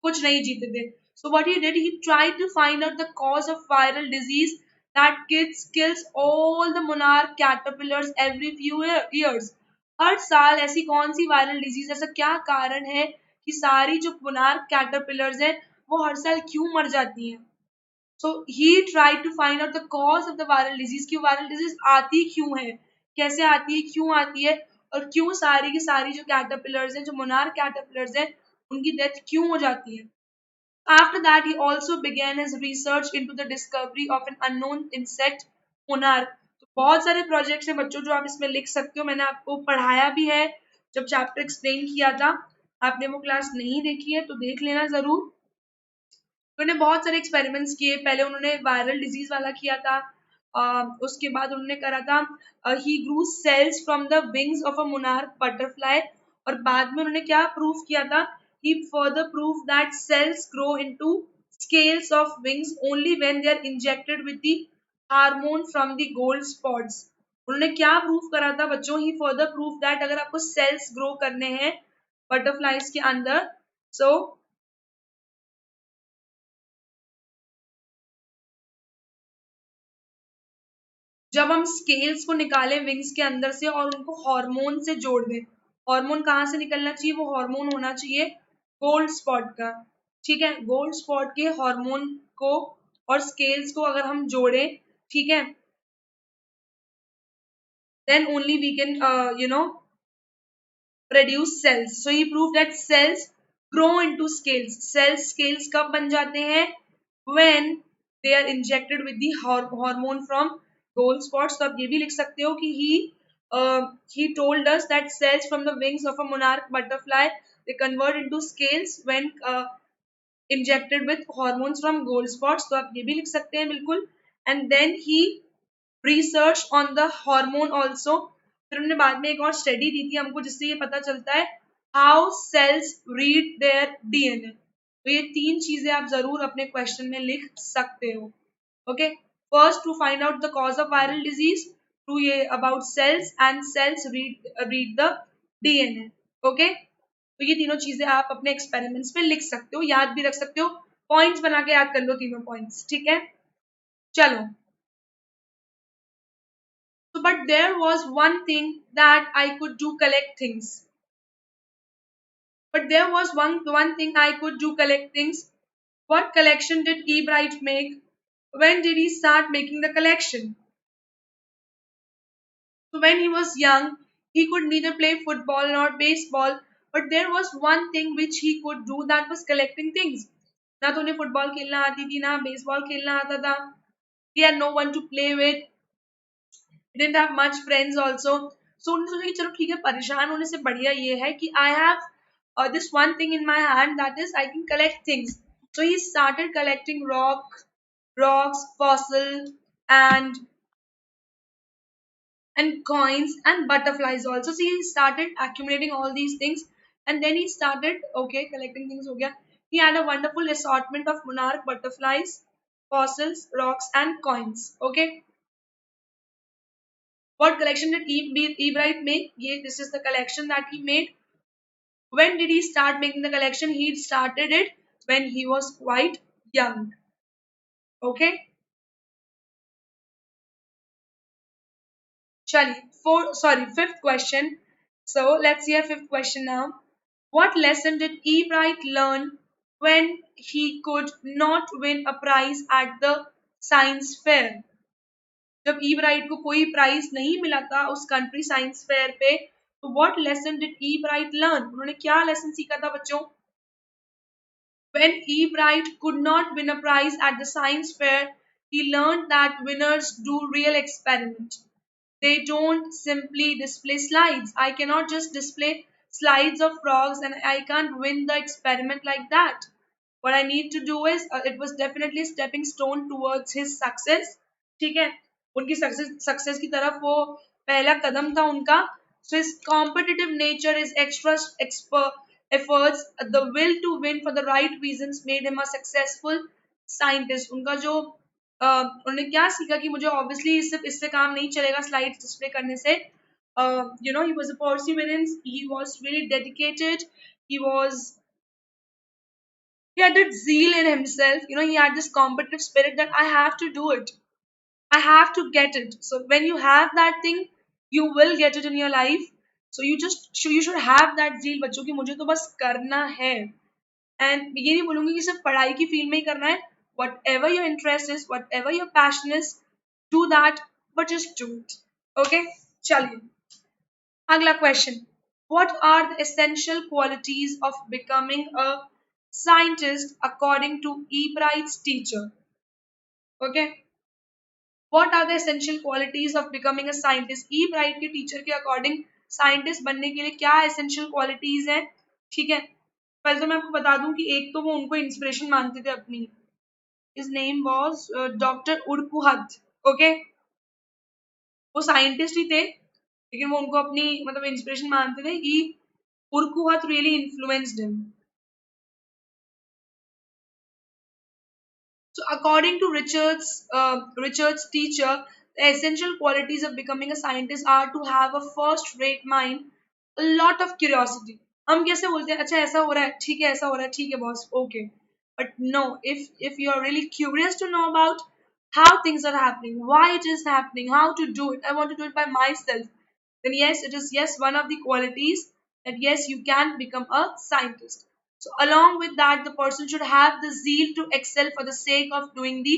कुछ नहीं जीते थे. So what he did, he tried to find out the cause of viral disease that kills all the monarch caterpillars every few years. हर साल ऐसी कौन सी वायरल डिजीज, ऐसा क्या कारण है कि सारी जो monarch caterpillars हैं वो हर साल क्यों मर जाती हैं. So he tried to find out the cause of the viral disease, कि viral disease आती क्यों है, कैसे आती है, क्यों आती है, और क्यों सारी की सारी जो caterpillars हैं, जो monarch caterpillars हैं, उनकी डेथ क्यों हो जाती है. After that, he also began his research into the discovery of an unknown insect, monarch. तो बहुत सारे प्रोजेक्ट्स हैं बच्चों जो आप इसमें लिख सकते हो, मैंने आपको पढ़ाया भी है जब चैप्टर एक्सप्लेन किया था. आपने वो क्लास नहीं देखी है तो देख लेना जरूर. उन्होंने बहुत सारे एक्सपेरिमेंट्स किए. पहले उन्होंने वायरल डिजीज वाला किया था, उसके बाद उन्होंने करा था he grew cells from the wings of a monarch butterfly, और बाद में उन्होंने क्या प्रूव किया था, he further prove that cells grow into scales of wings only when they are injected with the hormone from the gold spots. उन्होंने क्या prove करा था बच्चों, ही फर्दर प्रूव दैट अगर आपको सेल्स ग्रो करने हैं बटरफ्लाईज के अंदर, सो जब हम स्केल्स को निकालें विंग्स के अंदर से और उनको हार्मोन से जोड़ दें, हार्मोन कहाँ से निकलना चाहिए, वो हार्मोन होना चाहिए गोल्ड स्पॉट का. ठीक है, गोल्ड स्पॉट के हार्मोन को और स्केल्स को अगर हम जोड़ें, ठीक है, then only we can produce cells. So he proved that cells grow into scales. Cells scales कब बन जाते हैं, when they are injected with the hormone from gold spots. तो आप ये भी लिख सकते हो कि he told us that cells from the wings of a monarch butterfly, they convert into scales when injected with hormones from gold spots. तो आप ये भी लिख सकते हैं बिल्कुल. And then he research on the hormone also. फिर हमने बाद में एक और स्टडी दी थी हमको जिससे ये पता चलता है how cells read their DNA. तो ये तीन चीजें आप जरूर अपने क्वेश्चन में लिख सकते हो. Okay, first to find out the cause of viral disease, two ये about cells, and cells read the DNA. Okay, तो ये तीनों चीजें आप अपने एक्सपेरिमेंट्स में लिख सकते हो, याद भी रख सकते हो, पॉइंट्स बना के याद कर लो तीनों पॉइंट्स. ठीक है, चलो. So, but there was one thing that I could do, collect things. But there was one thing I could do, collect things. What collection did Ebright make? When did he start making the collection? So when he was young, he could neither play football nor baseball, but there was one thing which he could do, that was collecting things. ना तो उन्हें football खेलना आती थी, ना baseball खेलना आता था. He had no one to play with. didn't have much friends also. So उन्होंने सोचा कि चलो ठीक है, परेशान होने से बढ़िया ये है कि I have this one thing in my hand, that is I can collect things. So he started collecting rocks, fossil, and coins and butterflies also. So he started accumulating all these things, and then he started, okay, collecting things हो गया. He had a wonderful assortment of monarch butterflies, fossils, rocks, and coins. Okay. What collection did Ebright make? Yeah, this is the collection that he made. When did he start making the collection? He started it when he was quite young. Okay. Chali, fifth question. So let's see our fifth question now. What lesson did Ebright learn when he could not win a prize at the science fair? जब Ebright को कोई prize नहीं मिला था उस country science fair पे, तो what lesson did Ebright learn, उन्होंने क्या लेसन सीखा था बच्चों? When Ebright could not win a prize at the science fair, he learned that winners do real experiment. They don't simply display slides. I cannot just display slides of frogs and I can't win the experiment like that. What I need to do is, it was definitely a stepping stone towards his success. ठीक है, उनकी success की तरफ वो पहला कदम था उनका. So his competitive nature, his extra efforts, the will to win for the right reasons made him a successful scientist. उनका जो उन्होंने क्या सीखा कि मुझे ऑब्वियसली सिर्फ इससे काम नहीं चलेगा स्लाइड्स डिस्प्ले करने से. He was a perseverance, he was really dedicated, he was He had that zeal in himself, he had this competitive spirit that I have to do it. I have to get it. So when you have that thing, you will get it in your life. So you should have that zeal बच्चों की मुझे तो बस करना है. And ये नहीं बोलूंगी कि सिर्फ पढ़ाई की फील्ड में ही करना है. Whatever your interest is, whatever your passion is, do that, but just do it. Okay? चलिए. अगला question. What are the essential qualities of becoming a scientist according to E. Bright's teacher? Okay? What are the essential qualities of becoming a scientist? E. Bright के teacher के according scientist बनने के लिए क्या essential qualities हैं? ठीक है, पहले तो मैं आपको बता दूं कि एक तो वो उनको इंस्पिरेशन मानते थे अपनी. His name was doctor Urquhart. Okay, वो साइंटिस्ट ही थे लेकिन वो उनको अपनी मतलब इंस्पिरेशन मानते थे. कि Urquhart really influenced him. So, according to Richard's teacher, the essential qualities of becoming a scientist are to have a first-rate mind, a lot of curiosity. हम कैसे बोलते हैं अच्छा ऐसा हो रहा है ठीक है ऐसा हो रहा है ठीक है boss okay but no, if you are really curious to know about how things are happening, why it is happening, how to do it, I want to do it by myself, then yes, it is yes one of the qualities that yes you can become a scientist. So along with that, the person should have the zeal to excel for the sake of doing the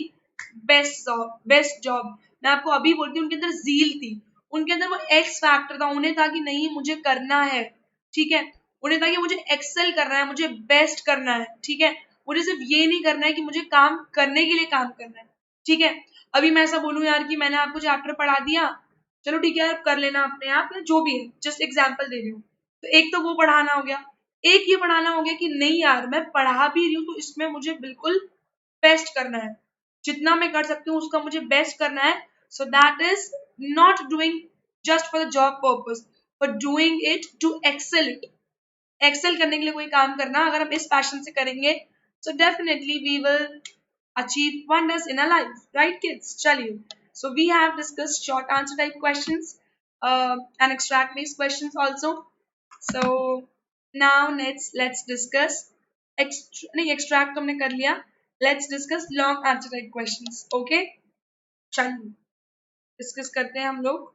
best job. मैं आपको अभी बोलती हूँ उनके अंदर zeal थी, उनके अंदर वो X फैक्टर था. उन्हें था कि नहीं मुझे करना है, ठीक है. उन्हें था कि मुझे एक्सेल करना है, मुझे बेस्ट करना है, ठीक है. मुझे सिर्फ ये नहीं करना है कि मुझे काम करने के लिए काम करना है, ठीक है. अभी मैं ऐसा बोलूँ यार कि मैंने आपको चैप्टर पढ़ा दिया, चलो ठीक है आप कर लेना अपने आप या जो भी है, जस्ट एग्जाम्पल दे रही हूँ. तो एक तो वो पढ़ाना हो गया, एक ये पढ़ाना हो गया कि नहीं यार मैं पढ़ा भी रही हूँ तो इसमें मुझे बिल्कुल बेस्ट करना है, जितना मैं कर सकती हूँ उसका मुझे बेस्ट करना है. So that is not doing just for the job purpose but doing it to excel it. Excel करने के लिए कोई काम करना अगर हम इस पैशन से करेंगे so definitely we will achieve wonders in our life, right kids? Chaliye, so we have discussed short answer type questions and extract based questions also. So now let's discuss नहीं extract तो हमने कर लिया. Let's discuss long answer type questions. Okay, चलिए discuss करते हैं हम लोग.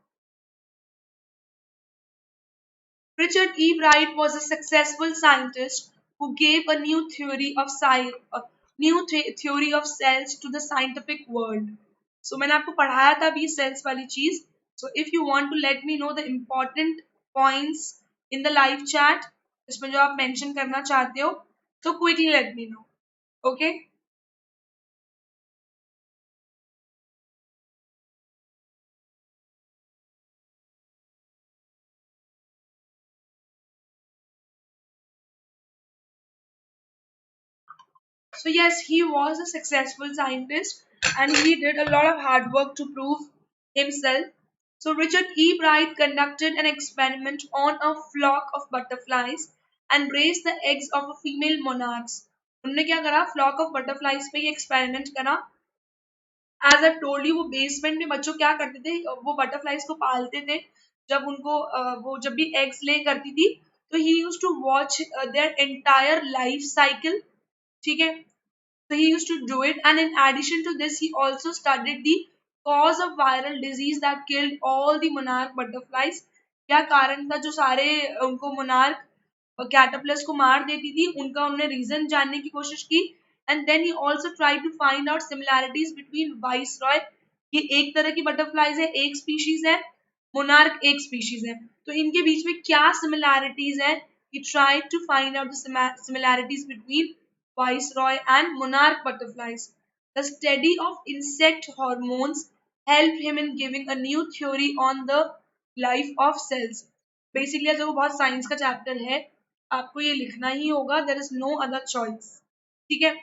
Richard E. Bright was a successful scientist who gave a new theory of theory of cells to the scientific world. So मैंने आपको पढ़ाया था अभी cells वाली चीज. So if you want to let me know the important points in the live chat, इसमें जो आप mention करना चाहते हो, तो quickly let me know. Okay? So yes, he was a successful scientist and he did a lot of hard work to prove himself. So Richard E. Bright conducted an experiment on a flock of butterflies and raised the eggs of a female monarchs. उन्होंने क्या करा, flock of butterflies पे ये experiment करा. As a told you, वो basement में बच्चों क्या करते थे, वो बटरफ्लाइज को पालते थे. जब उनको वो जब भी एग्स ले करती थी तो he used to watch their entire life cycle, ठीक है. So he used to do it, and in addition to this, he also studied the cause of viral disease that killed all the monarch butterflies. क्या कारण था जो सारे उनको monarch caterpillars को मार देती थी, उनका उन्होंने रीजन जानने की कोशिश की. And then he also tried to find out similarities between viceroy, ये एक तरह की बटरफ्लाइज है, एक स्पीशीज है, monarch एक स्पीशीज है, तो इनके बीच में क्या सिमिलैरिटीज है. He tried to find out the similarities between viceroy and monarch butterflies. The study of insect hormones helped him in giving a new theory on the life of cells. Basically, जो बहुत science का chapter है, आपको ये लिखना ही होगा. There is no other choice. ठीक है.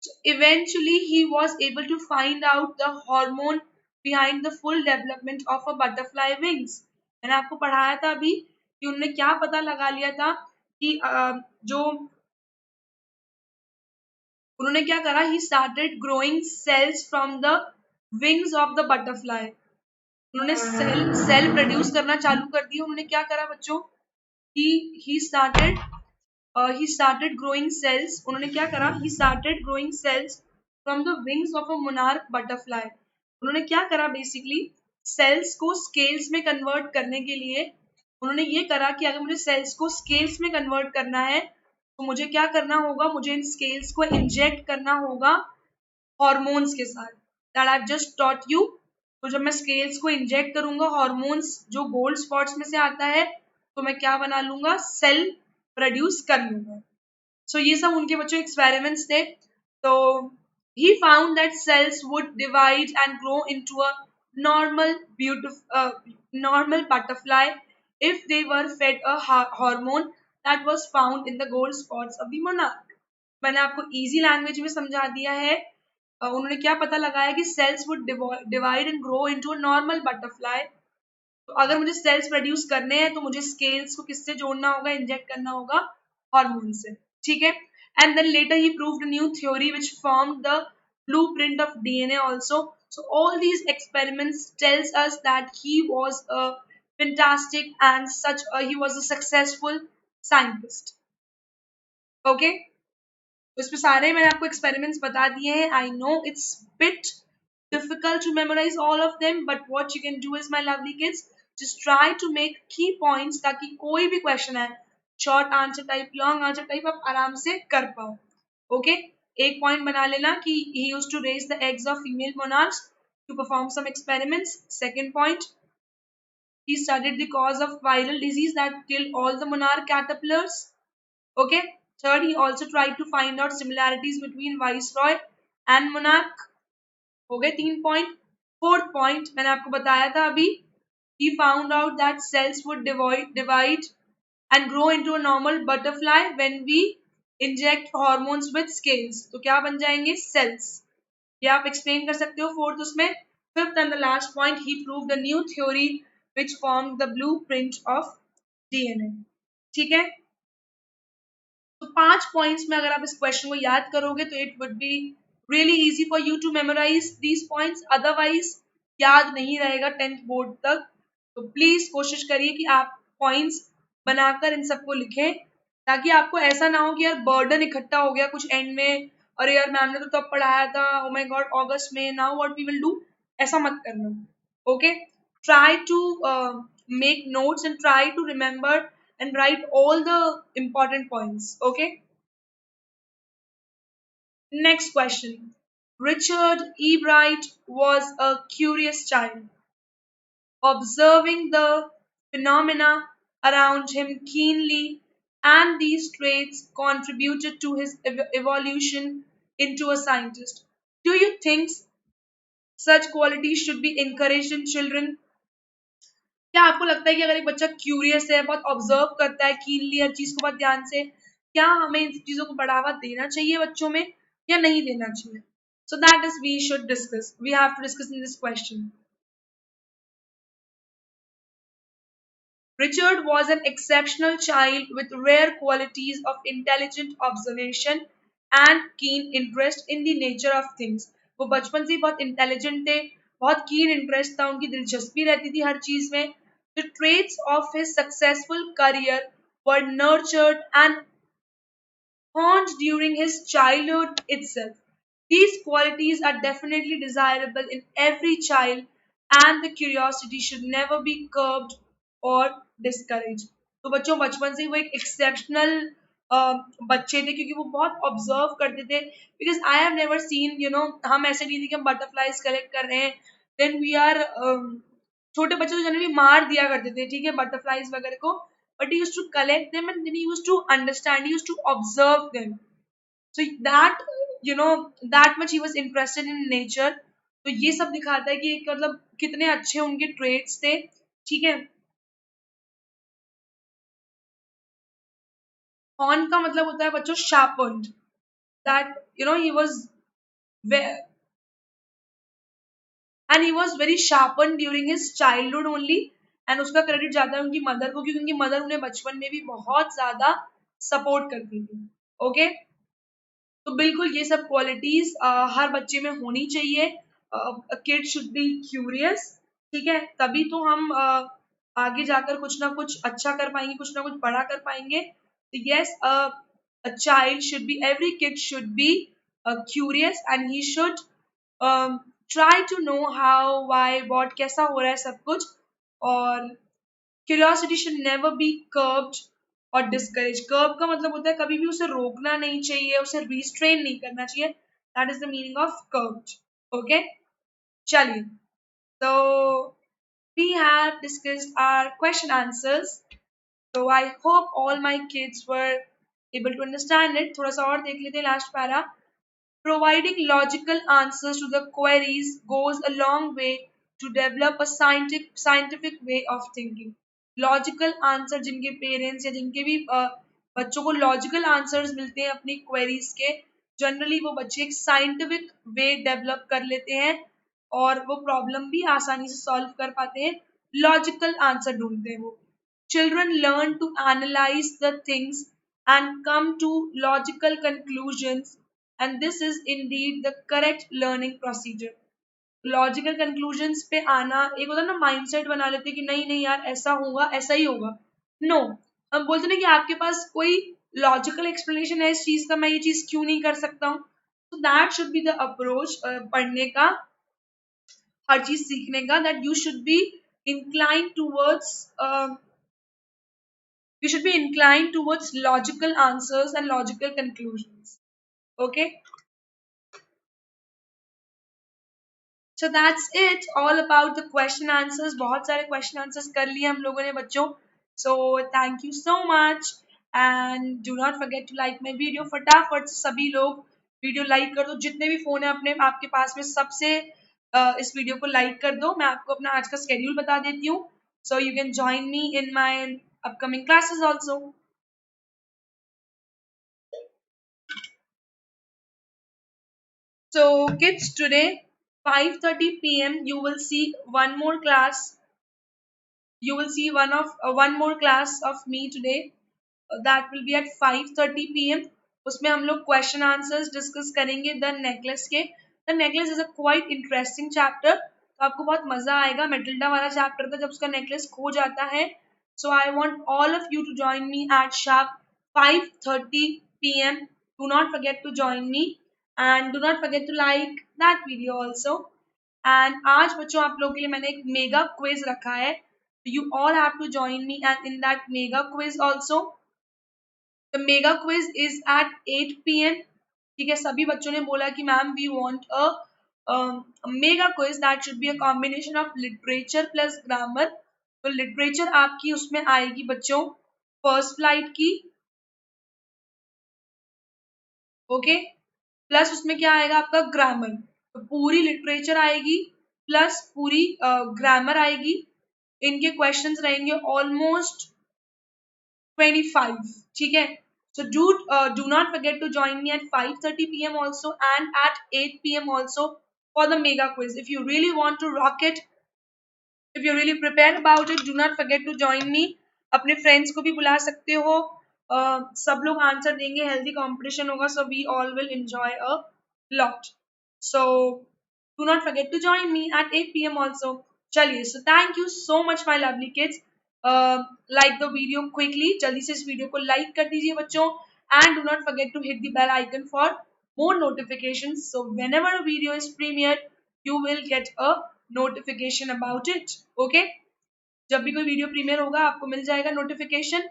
So eventually, he was able to find out the hormone behind the full development of a butterfly wings. मैंने आपको पढ़ाया था अभी कि उन्होंने क्या पता लगा लिया था कि जो उन्होंने क्या करा, he started growing cells from the wings of the butterfly. उन्होंने सेल प्रोड्यूस करना चालू कर दिया. उन्होंने क्या करा बच्चों, he started he started growing cells, उन्होंने क्या करा, he started growing cells from the wings of a monarch butterfly. उन्होंने क्या करा, बेसिकली सेल्स को स्केल्स में कन्वर्ट करने के लिए उन्होंने ये करा कि अगर मुझे सेल्स को स्केल्स में कन्वर्ट करना है तो मुझे क्या करना होगा, मुझे इन स्केल्स को इंजेक्ट करना होगा हॉर्मोन्स के साथ, that I just taught you. तो जब मैं स्केल्स को इंजेक्ट करूंगा हॉर्मोन्स जो गोल्ड स्पॉट्स में से आता है, तो मैं क्या बना लूंगा, सेल प्रोड्यूस कर लूंगा। सो ये सब उनके बच्चों एक्सपेरिमेंट्स थे। तो he found that cells would divide and grow into a normal beautiful normal butterfly if they were fed a hormone that was found in the gold spots of the monarch। मैंने आपको easy language में समझा दिया है। उन्होंने क्या पता लगाया कि cells would divide and grow into a normal butterfly. तो अगर मुझे सेल्स प्रोड्यूस करने हैं तो मुझे स्केल्स को किससे जोड़ना होगा, इंजेक्ट करना होगा हार्मोन से, ठीक है। And then later he proved new theory which formed the blueprint of DNA also. So all these experiments tells us that he was a fantastic and he was a successful scientist. Okay, तो इसमें सारे मैंने आपको experiments बता दिए हैं। I know it's bit difficult to memorize all of them, but what you can do is, my lovely kids, just try to make key points ताकि कोई भी क्वेश्चन है short answer type, long answer type, आप आराम से कर पाओ। Okay, एक पॉइंट बना लेना कि he used to raise the eggs of female monarchs to perform some experiments. Second point, he studied the cause of viral disease that killed all the monarch caterpillars. Okay, third, he also tried to find out similarities between viceroy and monarch. हो गए 3 point. Fourth point मैंने आपको बताया था अभी, he found out that cells would divide and grow into a normal butterfly when we inject hormones with scales। तो क्या बन जाएंगे, सेल्स। ये आप एक्सप्लेन कर सकते हो फोर्थ उसमें। Fifth and the last point, he proved a new theory which formed the blueprint of DNA। ठीक है, तो 5 पॉइंट्स में अगर आप इस क्वेश्चन को याद करोगे तो it would be really easy for you to memorize these points, otherwise याद नहीं रहेगा 10th बोर्ड तक। तो प्लीज कोशिश करिए कि आप पॉइंट्स बनाकर इन सबको लिखें, ताकि आपको ऐसा ना हो कि यार बर्डन इकट्ठा हो गया कुछ एंड में, अरे यार मैम ने तो तब पढ़ाया था, ओ माय गॉड अगस्त में, now what we will do, ऐसा मत करना। Okay, try to make notes and try to remember and write all the important points. Okay, next question. Richard E. Bright was a curious child, observing the phenomena around him keenly, and these traits contributed to his evolution into a scientist. Do you think such qualities should be encouraged in children? क्या आपको लगता है कि अगर एक बच्चा curious है, बहुत ऑब्जर्व करता है कीनली हर चीज को बहुत ध्यान से, क्या हमें इन चीजों को बढ़ावा देना चाहिए बच्चों में या नहीं देना चाहिए? So that is we should discuss, we have to discuss in this question. Richard was an exceptional child with rare qualities of intelligent observation and keen interest in the nature of things। वो बचपन से ही बहुत intelligent थे, बहुत keen interest था, उनकी दिलचस्पी रहती थी हर चीज में। The traits of his successful career were nurtured and honed during his childhood itself। These qualities are definitely desirable in every child, and the curiosity should never be curbed or discouraged। तो बच्चों बचपन से ही वो एक exceptional बच्चे थे, क्योंकि वो बहुत ऑब्जर्व करते थे। Because I have never seen, you know, हम ऐसे नहीं थे कि हम बटरफ्लाइज कलेक्ट कर रहे हैं, देन वी आर, छोटे बच्चे तो जनरली मार दिया करते थे, ठीक है, बटरफ्लाइज वगैरह को, but he used to collect them and then he used to understand, he used to observe them, so that, you know, that much he was interested in nature। तो ये सब दिखाता है कि एक मतलब कितने अच्छे उनके ट्रेड्स थे, ठीक है। हॉर्न का मतलब होता है बच्चों sharpened, that you know he was and he was very sharpened during his childhood only. And उसका क्रेडिट जाता है उनकी मदर को, क्योंकि उनकी मदर उन्हें बचपन में भी बहुत ज्यादा सपोर्ट करती थी। ओके, तो बिल्कुल ये सब क्वालिटीज हर बच्चे में होनी चाहिए। किड शुड बी क्यूरियस, ठीक है, तभी तो हम आगे जाकर कुछ ना कुछ अच्छा कर पाएंगे, कुछ ना कुछ बड़ा कर पाएंगे। तो yes, a child should be, every kid should be curious, and he should try to know how, why, what, कैसा हो रहा है सब कुछ. और curiosity should never be curbed or discouraged. Curb का मतलब होता है कभी भी उसे रोकना नहीं चाहिए, उसे restrain नहीं करना चाहिए. That is the meaning of curbed. Okay? चलिए. So we have discussed our question answers. So I hope all my kids were able to understand it. थोड़ा सा और देख लेते हैं last para. Providing logical answers to the queries goes a long way to develop a scientific way of thinking. Logical answer जिनके parents या जिनके भी बच्चों को logical answers मिलते हैं अपनी queries के, generally वो बच्चे एक scientific way develop कर लेते हैं और वो problem भी आसानी से solve कर पाते हैं. Logical answer ढूंढते हैं वो. Children learn to analyze the things and come to logical conclusions, and this is indeed the correct learning procedure. Logical conclusions पे आना, एक होता है ना माइंडसेट बना लेते हैं कि नहीं नहीं यार ऐसा होगा, ऐसा ही होगा. नो, हम बोलते ना कि आपके पास कोई लॉजिकल एक्सप्लेनेशन है इस चीज का, मैं ये चीज क्यों नहीं कर सकता हूँ. तो that should be the approach पढ़ने का, हर चीज सीखने का. That you should be inclined towards you should be inclined towards logical answers and logical conclusions. Okay, so that's it all about the question answers. बहुत सारे question answers कर लिए हम लोगों ने बच्चों. So thank you so much and do not forget to like my video. फटाफट सभी लोग वीडियो लाइक कर दो, जितने भी फोन है अपने आपके पास में सबसे इस वीडियो को लाइक कर दो. मैं आपको अपना आज का स्केड्यूल बता देती हूँ. So you can join me in my upcoming classes also. So kids, today 5:30 p.m. you will see one more class. You will see one more class of me today. That will be at 5:30 p.m. उसमें हम लोग question answers discuss करेंगे the necklace के. The necklace is a quite interesting chapter. तो आपको बहुत मजा आएगा. मेटिल्डा वाला chapter था जब उसका necklace खो जाता है. So I want all of you to join me at sharp 5:30 p.m. Do not forget to join me and do not forget to like that video also. And आज बच्चों आप लोगों के लिए मैंने एक मेगा क्विज रखा है. You all have to join me and in that mega quiz also. The mega quiz is at 8 p.m. ठीक है, सभी बच्चों ने बोला कि ma'am we want a mega quiz that should be a combination of literature plus grammar. तो literature आपकी उसमें आएगी बच्चों फर्स्ट फ्लाइट की. ओके, प्लस उसमें क्या आएगा आपका ग्रामर. तो पूरी लिटरेचर आएगी प्लस पूरी ग्रामर आएगी. इनके क्वेश्चंस रहेंगे ऑलमोस्ट 25. ठीक है, so do not forget to join me at 5:30 p.m. also and at 8 p.m. also for the mega quiz. If you really want to rock it, if you're really prepared about it, do not forget to join me. अपने friends को भी बुला सकते हो. सब लोग answer देंगे, healthy competition होगा, so we all will enjoy a lot. So do not forget to join me at 8 p.m. also. चलिए, so thank you so much my lovely kids. Like the video quickly, जल्दी से इस video को like कर दीजिए बच्चों, and do not forget to hit the bell icon for more notifications. So whenever a video is premiered, you will get a notification about it. Okay, जब भी कोई वीडियो प्रीमियर होगा आपको मिल जाएगा notification.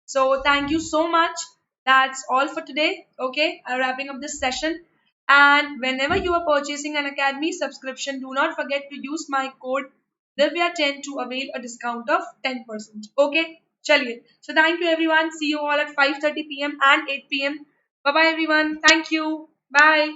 So thank you so much. That's all for today. Okay, I'm wrapping up this session. And whenever you are purchasing an academy subscription, do not forget to use my code Divya10 to avail a discount of 10%. Okay, chaliye. So thank you everyone. See you all at 5:30 p.m. and 8 p.m. Bye bye everyone. Thank you. Bye.